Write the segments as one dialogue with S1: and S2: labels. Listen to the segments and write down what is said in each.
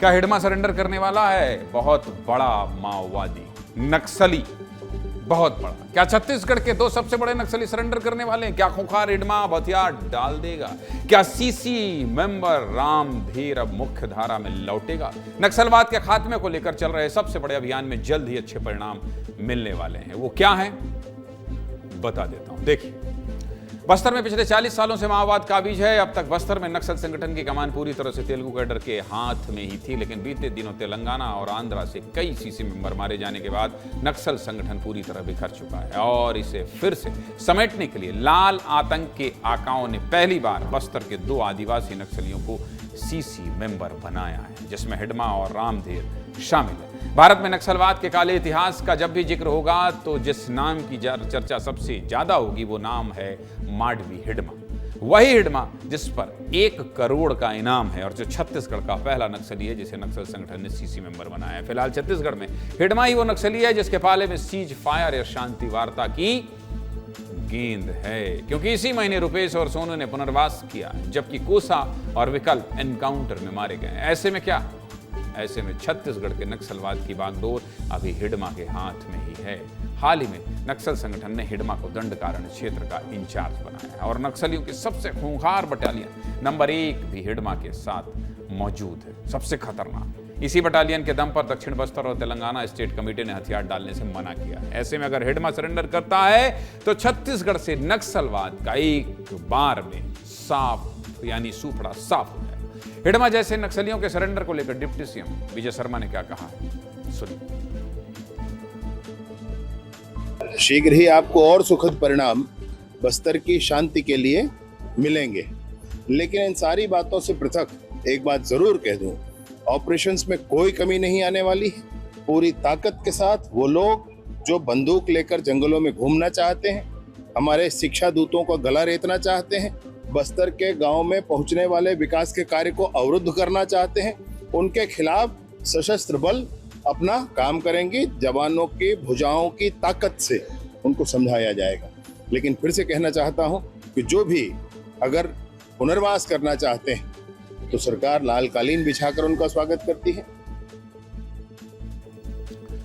S1: क्या हिडमा सरेंडर करने वाला है? बहुत बड़ा माओवादी नक्सली, बहुत बड़ा। क्या छत्तीसगढ़ के 2 सबसे बड़े नक्सली सरेंडर करने वाले हैं? क्या खूंखार हिडमा अब हथियार डाल देगा? क्या सीसी मेंबर रामधीर अब मुख्य धारा में लौटेगा? नक्सलवाद के खात्मे को लेकर चल रहे सबसे बड़े अभियान में जल्द ही अच्छे परिणाम मिलने वाले हैं। वो क्या है बता देता हूं, देखिए। बस्तर में पिछले 40 सालों से माओवाद काबिज है। अब तक बस्तर में नक्सल संगठन की कमान पूरी तरह से तेलुगु कैडर के हाथ में ही थी, लेकिन बीते दिनों तेलंगाना और आंध्रा से कई सीसी मेंबर मारे जाने के बाद नक्सल संगठन पूरी तरह बिखर चुका है और इसे फिर से समेटने के लिए लाल आतंक के आकाओं ने पहली बार बस्तर के 2 आदिवासी नक्सलियों को सीसी मेंबर बनाया है, जिसमें हिडमा और रामधीर शामिल है। भारत में नक्सलवाद के काले इतिहास का जब भी जिक्र होगा तो जिस नाम की चर्चा सबसे ज्यादा होगी वो नाम है माडवी हिडमा। वही हिडमा जिस पर 1 करोड़ का इनाम है और जो छत्तीसगढ़ का पहला नक्सली है जिसे नक्सल संगठन ने सीसी मेंबर बनाया है। फिलहाल छत्तीसगढ़ में हिडमा ही वो नक्सली है जिसके पाले में सीज फायर या शांति वार्ता की गेंद है, क्योंकि इसी महीने रुपेश और सोनू ने पुनर्वास किया, जबकि कोसा और विकल्प एनकाउंटर में मारे गए। ऐसे में छत्तीसगढ़ के नक्सलवाद की बागडोर अभी हिडमा के हाथ में ही है। हाल ही में नक्सल संगठन ने हिडमा को दंडकारण्य क्षेत्र का इंचार्ज बनाया है और नक्सलियों की सबसे खूंखार बटालियन नंबर 1 भी हिडमा के साथ मौजूद है, सबसे खतरनाक। इसी बटालियन के दम पर दक्षिण बस्तर और तेलंगाना स्टेट कमेटी ने हथियार डालने से मना किया है। ऐसे में अगर हिडमा सरेंडर करता है तो छत्तीसगढ़ से नक्सलवाद का एक बार में साफ यानी सूपड़ा साफ हो जाएगा। हिडमा जैसे नक्सलियों के सरेंडर को लेकर डिप्टी सीएम विजय शर्मा ने क्या कहा है, सुनिए।
S2: शीघ्र ही आपको और सुखद परिणाम बस्तर की शांति के लिए मिलेंगे, लेकिन इन सारी बातों से पृथक एक बात जरूर कह दूं, ऑपरेशंस में कोई कमी नहीं आने वाली है। पूरी ताकत के साथ वो लोग जो बंदूक लेकर जंगलों में घूमना चाहते हैं, हमारे शिक्षा दूतों को गला रेतना चाहते हैं, बस्तर के गांव में पहुंचने वाले विकास के कार्य को अवरुद्ध करना चाहते हैं, उनके खिलाफ सशस्त्र बल अपना काम करेंगे। जवानों की भुजाओं की ताकत से उनको समझाया जाएगा। लेकिन फिर से कहना चाहता हूं कि जो भी अगर पुनर्वास करना चाहते हैं तो सरकार लाल कालीन बिछाकर उनका स्वागत करती है।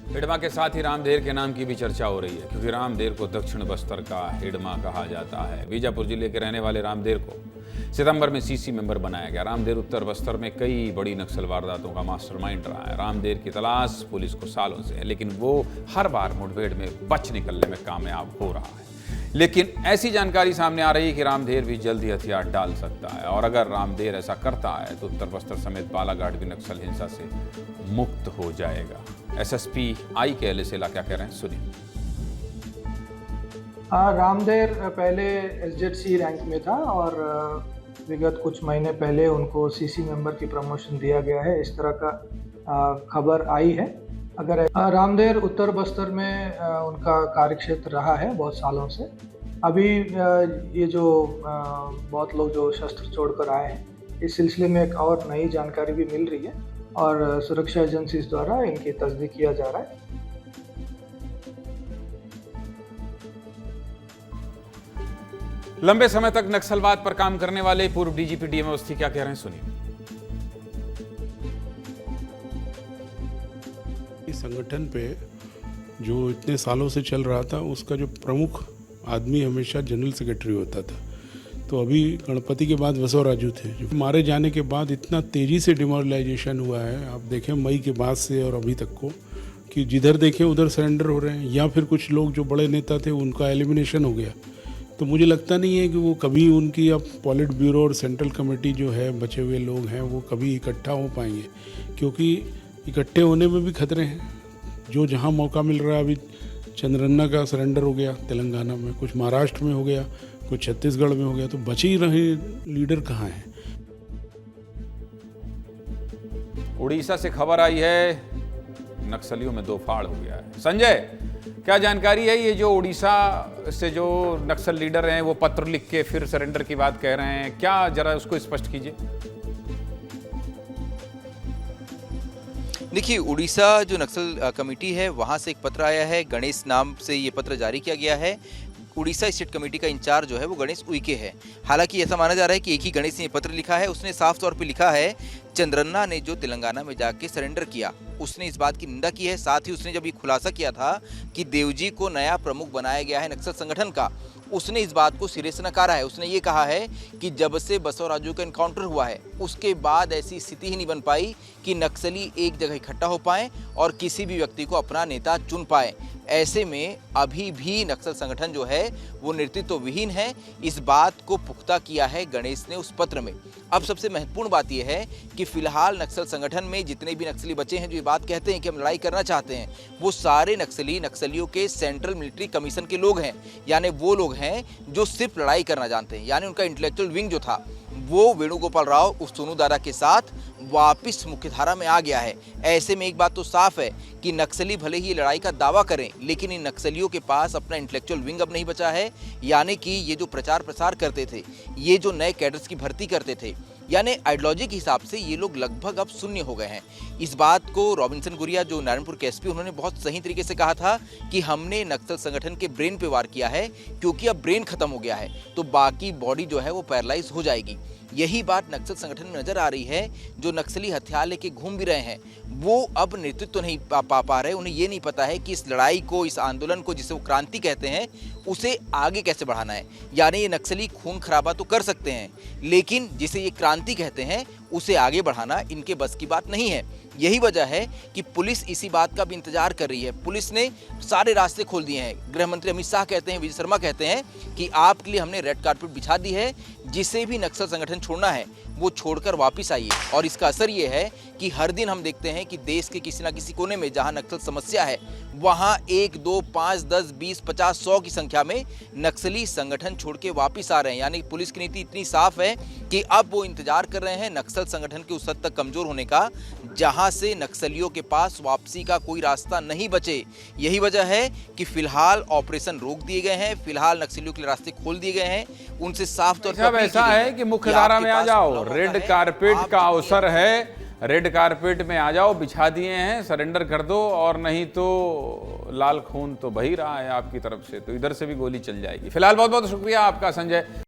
S1: हिडमा के साथ ही रामधीर के नाम की भी चर्चा हो रही है, क्योंकि रामधीर को दक्षिण बस्तर का हिडमा कहा जाता है। बीजापुर जिले के रहने वाले रामधीर को सितंबर में सीसी मेंबर बनाया गया। रामधीर उत्तर बस्तर में कई बड़ी नक्सल वारदातों का मास्टरमाइंड रहा है। रामधीर की तलाश पुलिस को सालों से है, लेकिन वो हर बार मुठभेड़ में बच निकलने में कामयाब हो रहा है। लेकिन ऐसी जानकारी सामने आ रही है कि रामधीर भी जल्द ही हथियार डाल सकता है, और अगर रामधीर ऐसा करता है तो उत्तर बस्तर समेत बालाघाट भी नक्सल हिंसा से मुक्त हो जाएगा। एसएसपी आई के एलएसएला क्या कह रहे हैं, सुनिए।
S3: रामधीर पहले एसजेडसी रैंक में था और विगत कुछ महीने पहले उनको सीसी मेंबर की प्रमोशन दिया गया है, इस तरह का खबर आई है। अगर रामधीर उत्तर बस्तर में उनका कार्यक्षेत्र रहा है बहुत सालों से। अभी ये जो बहुत लोग जो शस्त्र छोड़कर आए हैं, इस सिलसिले में एक और नई जानकारी भी मिल रही है और सुरक्षा एजेंसीज द्वारा इनकी तस्दीक किया जा रहा है।
S1: लंबे समय तक नक्सलवाद पर काम करने वाले पूर्व डीजीपी डीएम अवस्थी क्या कह रहे हैं, सुनिए।
S4: इस संगठन पे जो इतने सालों से चल रहा था उसका जो प्रमुख आदमी हमेशा जनरल सेक्रेटरी होता था, तो अभी गणपति के बाद बसवराजू थे, जो मारे जाने के बाद इतना तेज़ी से डिमोरलाइजेशन हुआ है। आप देखें मई के बाद से और अभी तक को कि जिधर देखें उधर सरेंडर हो रहे हैं, या फिर कुछ लोग जो बड़े नेता थे उनका एलिमिनेशन हो गया। तो मुझे लगता नहीं है कि वो कभी उनकी अब पॉलिट ब्यूरो और सेंट्रल कमेटी जो है, बचे हुए लोग हैं, वो कभी इकट्ठा हो पाएंगे, क्योंकि इकट्ठे होने में भी खतरे हैं। जो जहाँ मौका मिल रहा है, अभी चंद्रन्ना का सरेंडर हो गया तेलंगाना में, कुछ महाराष्ट्र में हो गया, कुछ छत्तीसगढ़ में हो गया, तो बचे ही रहे लीडर कहाँ हैं।
S1: उड़ीसा से खबर आई है, नक्सलियों में 2 फाड़ हो गया है। संजय, क्या जानकारी है? ये जो उड़ीसा से जो नक्सल लीडर हैं वो पत्र लिख के फिर सरेंडर की बात कह रहे हैं, क्या जरा उसको स्पष्ट कीजिए।
S5: देखिए, उड़ीसा जो नक्सल कमेटी है वहाँ से एक पत्र आया है। गणेश नाम से ये पत्र जारी किया गया है। उड़ीसा स्टेट कमेटी का इंचार्ज जो है वो गणेश उइके है। हालांकि ऐसा माना जा रहा है कि एक ही गणेश ने पत्र लिखा है। उसने साफ तौर पे लिखा है चंद्रन्ना ने जो तेलंगाना में जाके सरेंडर किया, उसने इस बात की निंदा की है। साथ ही उसने जब ये खुलासा किया था कि देवजी को नया प्रमुख बनाया गया है नक्सल संगठन का, उसने इस बात को सिरे से नकारा है। उसने ये कहा है कि जब से बसवराजू का एनकाउंटर हुआ है उसके बाद ऐसी स्थिति ही नहीं बन पाई कि नक्सली एक जगह इकट्ठा हो पाए और किसी भी व्यक्ति को अपना नेता चुन पाए। ऐसे में अभी भी नक्सल संगठन जो है वो नेतृत्व विहीन है। इस बात को पुख्ता किया है गणेश ने उस पत्र में। अब सबसे महत्वपूर्ण बात यह है कि फिलहाल नक्सल संगठन में जितने भी नक्सली बचे हैं जो ये बात कहते हैं कि हम लड़ाई करना चाहते हैं, वो सारे नक्सलियों के सेंट्रल मिलिट्री कमीशन के लोग हैं। यानी वो लोग हैं जो सिर्फ लड़ाई करना जानते हैं। यानी उनका इंटेलेक्चुअल विंग जो था वो वेणुगोपाल राव उस सोनू दादा के साथ वापिस मुख्यधारा में आ गया है। ऐसे में एक बात तो साफ है कि नक्सली भले ही लड़ाई का दावा करें, लेकिन इन नक्सलियों के पास अपना इंटेलेक्चुअल विंग अब नहीं बचा है। यानी कि ये जो प्रचार प्रसार करते थे, ये जो नए कैडर्स की भर्ती करते थे, यानी आइडियोलॉजी के हिसाब से ये लोग लगभग अब शून्य हो गए हैं। इस बात को रॉबिन्सन गुरिया जो नारायणपुर के एसपी, उन्होंने बहुत सही तरीके से कहा था कि हमने नक्सल संगठन के ब्रेन पे वार किया है, क्योंकि अब ब्रेन खत्म हो गया है तो बाकी बॉडी जो है वो पैरालाइज हो जाएगी। यही बात नक्सल संगठन में नजर आ रही है। जो नक्सली हथियार लेके घूम भी रहे हैं वो अब नेतृत्व तो नहीं पा रहे। उन्हें ये नहीं पता है कि इस लड़ाई को, इस आंदोलन को, जिसे वो क्रांति कहते हैं, उसे आगे कैसे बढ़ाना है। यानी ये नक्सली खून खराबा तो कर सकते हैं, लेकिन जिसे ये क्रांति कहते हैं उसे आगे बढ़ाना इनके बस की बात नहीं है। यही वजह है कि पुलिस इसी बात का भी इंतजार कर रही है। पुलिस ने सारे रास्ते खोल दिए हैं। गृह मंत्री अमित शाह कहते हैं, विजय शर्मा कहते हैं कि आपके लिए हमने रेड कार्पेट बिछा दी है। जिसे भी नक्सल संगठन छोड़ना है वो छोड़कर वापस आइए। और इसका असर ये है कि हर दिन हम देखते हैं कि देश के किसी ना किसी कोने में जहां नक्सल समस्या है, वहां 1, 2, 5, 10, 20, 50, 100 की संख्या में नक्सली संगठन छोड़ के वापस आ रहे हैं। यानी पुलिस की नीति इतनी साफ है कि अब वो इंतजार कर रहे हैं नक्सल संगठन के उस हद तक कमजोर होने का जहां से नक्सलियों के पास वापसी का कोई रास्ता नहीं बचे। यही वजह है कि फिलहाल ऑपरेशन रोक दिए गए हैं, फिलहाल नक्सलियों के लिए रास्ते खोल दिए गए हैं। उनसे साफ तौर पर
S1: ऐसा है कि मुख्यधारा में आ जाओ, रेड कारपेट का अवसर है, रेड कारपेट में आ जाओ, बिछा दिए हैं, सरेंडर कर दो, और नहीं तो लाल खून तो बही रहा है आपकी तरफ से, तो इधर से भी गोली चल जाएगी। फिलहाल बहुत बहुत शुक्रिया आपका संजय।